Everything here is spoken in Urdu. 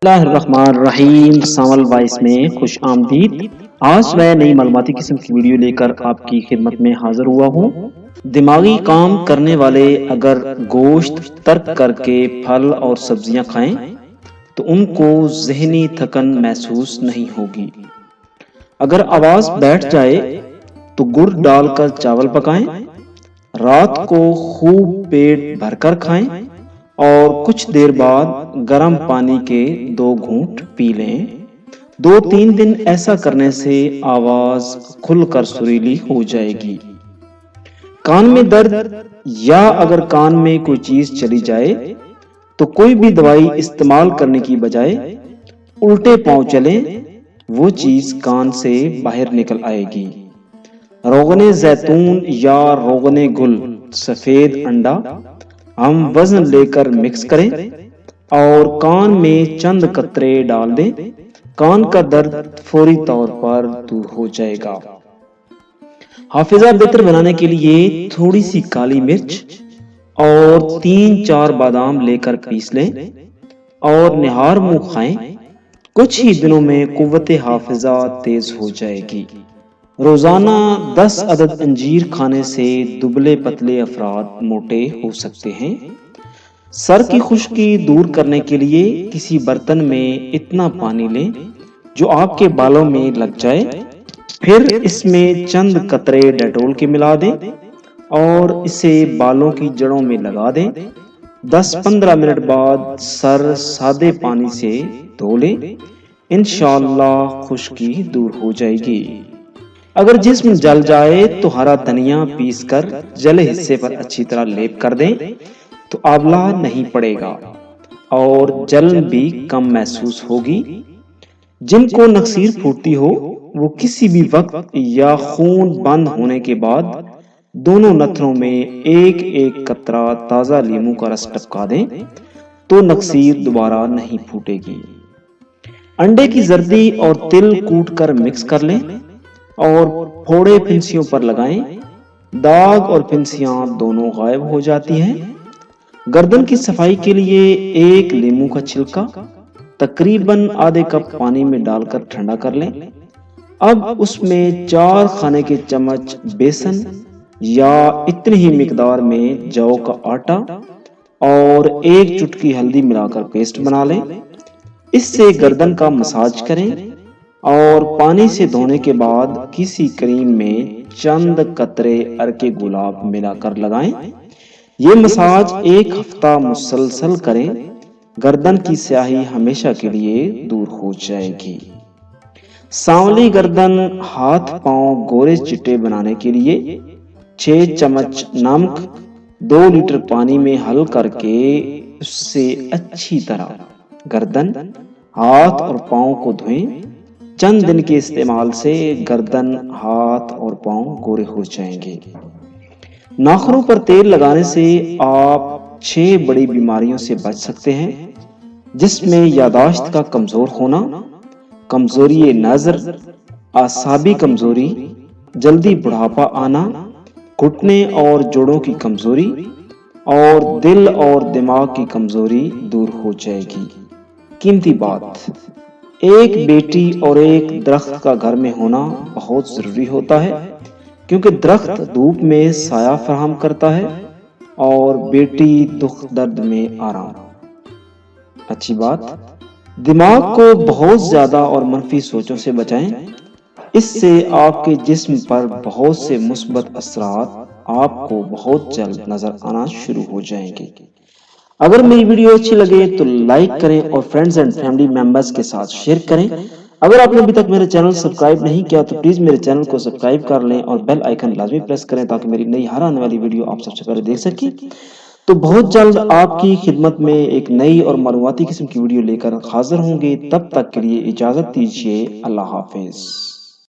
اللہ الرحمن الرحیم ساول وائس میں خوش آمدید۔ آج میں نئی معلوماتی قسم کی ویڈیو لے کر آپ کی خدمت میں حاضر ہوا ہوں۔ دماغی کام کرنے والے اگر گوشت ترک کر کے پھل اور سبزیاں کھائیں تو ان کو ذہنی تھکن محسوس نہیں ہوگی۔ اگر آواز بیٹھ جائے تو گڑ ڈال کر چاول پکائیں، رات کو خوب پیٹ بھر کر کھائیں اور کچھ دیر بعد گرم پانی کے 2 گھونٹ پی لیں۔ 2-3 دن ایسا کرنے سے آواز کھل کر سریلی ہو جائے گی۔ کان میں درد یا اگر کان میں کوئی چیز چلی جائے تو کوئی بھی دوائی استعمال کرنے کی بجائے الٹے پاؤں چلیں، وہ چیز کان سے باہر نکل آئے گی۔ روغن زیتون یا روغن گل سفید انڈا ہم وزن لے کر مکس کریں اور کان میں چند قطرے ڈال دیں، کان کا درد فوری طور پر دور ہو جائے گا۔ حافظہ بہتر بنانے کے لیے تھوڑی سی کالی مرچ اور 3-4 بادام لے کر پیس لیں اور نہار منہ کھائیں۔ کچھ ہی دنوں میں قوت حافظہ تیز ہو جائے گی۔ روزانہ 10 عدد انجیر کھانے سے دبلے پتلے افراد موٹے ہو سکتے ہیں۔ سر کی خشکی دور کرنے کے لیے کسی برتن میں اتنا پانی لیں جو آپ کے بالوں میں لگ جائے، پھر اس میں چند قطرے ڈیٹول کے ملا دیں اور اسے بالوں کی جڑوں میں لگا دیں۔ 10-15 منٹ بعد سر سادے پانی سے دھو لیں، انشاءاللہ خشکی دور ہو جائے گی۔ اگر جسم جل جائے تو ہرا دھنیا پیس کر جلے حصے پر اچھی طرح لیپ کر دیں تو آبلہ نہیں پڑے گا اور جلن بھی کم محسوس ہوگی۔ جن کو نکسیر پھوٹتی ہو وہ کسی بھی وقت یا خون بند ہونے کے بعد دونوں نتنوں میں 1-1 قطرہ تازہ لیموں کا رس ٹپکا دیں تو نکسیر دوبارہ نہیں پھوٹے گی۔ انڈے کی زردی اور تل کوٹ کر مکس کر لیں اور پھوڑے پھنسیوں پر لگائیں، داغ اور پھنسیاں دونوں غائب ہو جاتی ہیں۔ گردن کی صفائی کے لیے 1 لیموں کا چھلکا تقریباً آدھے کپ پانی میں ڈال کر ٹھنڈا کر لیں۔ اب اس میں 4 کھانے کے چمچ بیسن یا اتنی ہی مقدار میں جو کا آٹا اور 1 چٹکی ہلدی ملا کر پیسٹ بنا لیں۔ اس سے گردن کا مساج کریں اور پانی سے دھونے کے بعد کسی کریم میں چند قطرے عرق گلاب ملا کر لگائیں۔ یہ مساج 1 ہفتہ مسلسل کریں، گردن کی سیاہی ہمیشہ کے لیے دور ہو جائے گی۔ سانولی گردن ہاتھ پاؤں گورے چٹے بنانے کے لیے 6 چمچ نمک 2 لیٹر پانی میں حل کر کے اس سے اچھی طرح گردن، ہاتھ اور پاؤں کو دھوئیں۔ چند دن کے استعمال سے گردن، ہاتھ اور پاؤں گورے ہو جائیں گے۔ ناخنوں پر تیل لگانے سے آپ 6 بڑی بیماریوں سے بچ سکتے ہیں، جس میں یادداشت کا کمزور ہونا، کمزوری نظر، اعصابی کمزوری، جلدی بڑھاپا آنا، گھٹنے اور جوڑوں کی کمزوری اور دل اور دماغ کی کمزوری دور ہو جائے گی۔ قیمتی بات، ایک بیٹی اور ایک درخت کا گھر میں ہونا بہت ضروری ہوتا ہے، کیونکہ درخت دھوپ میں سایہ فراہم کرتا ہے اور بیٹی دکھ درد میں آرام۔ اچھی بات، دماغ کو بہت زیادہ اور منفی سوچوں سے بچائیں، اس سے آپ کے جسم پر بہت سے مثبت اثرات آپ کو بہت جلد نظر آنا شروع ہو جائیں گے۔ اگر میری ویڈیو اچھی لگے تو لائک کریں اور فرینڈز اینڈ فیملی ممبرز کے ساتھ شیئر کریں۔ اگر آپ نے ابھی تک میرے چینل سبسکرائب نہیں کیا تو پلیز میرے چینل کو سبسکرائب کر لیں اور بیل آئیکن لازمی پریس کریں تاکہ میری نئی ہر آنے والی ویڈیو آپ سب سے پہلے دیکھ سکیں۔ تو بہت جلد آپ کی خدمت میں ایک نئی اور معلوماتی قسم کی ویڈیو لے کر حاضر ہوں گے۔ تب تک کے لیے اجازت دیجیے۔ اللہ حافظ۔